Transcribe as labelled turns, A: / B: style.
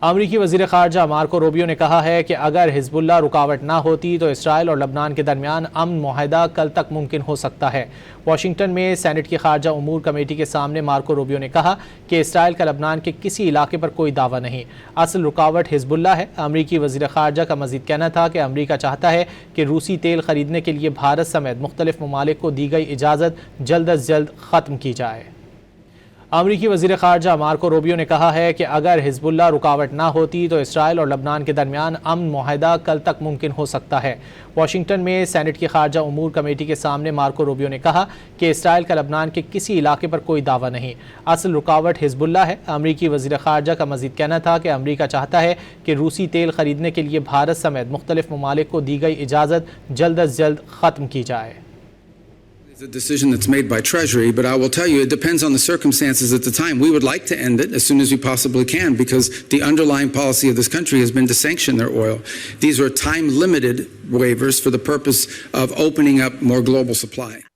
A: امریکی وزیر خارجہ مارکو روبیو نے کہا ہے کہ اگر حزب اللہ رکاوٹ نہ ہوتی تو اسرائیل اور لبنان کے درمیان امن معاہدہ کل تک ممکن ہو سکتا ہے۔ واشنگٹن میں سینٹ کی خارجہ امور کمیٹی کے سامنے مارکو روبیو نے کہا کہ اسرائیل کا لبنان کے کسی علاقے پر کوئی دعویٰ نہیں، اصل رکاوٹ حزب اللہ ہے۔ امریکی وزیر خارجہ کا مزید کہنا تھا کہ امریکہ چاہتا ہے کہ روسی تیل خریدنے کے لیے بھارت سمیت مختلف ممالک کو دی گئی اجازت جلد از جلد ختم کی جائے۔ امریکی وزیر خارجہ مارکو روبیو نے کہا ہے کہ اگر حزب اللہ رکاوٹ نہ ہوتی تو اسرائیل اور لبنان کے درمیان امن معاہدہ کل تک ممکن ہو سکتا ہے۔ واشنگٹن میں سینٹ کی خارجہ امور کمیٹی کے سامنے مارکو روبیو نے کہا کہ اسرائیل کا لبنان کے کسی علاقے پر کوئی دعویٰ نہیں، اصل رکاوٹ حزب اللہ ہے۔ امریکی وزیر خارجہ کا مزید کہنا تھا کہ امریکہ چاہتا ہے کہ روسی تیل خریدنے کے لیے بھارت سمیت مختلف ممالک کو دی گئی اجازت جلد از جلد ختم کی جائے۔
B: It's a decision that's made by Treasury, but I will tell you it depends on the circumstances at the time. We would like to end it as soon as we possibly can because the underlying policy of this country has been to sanction their oil. These are time-limited waivers for the purpose of opening up more global supply.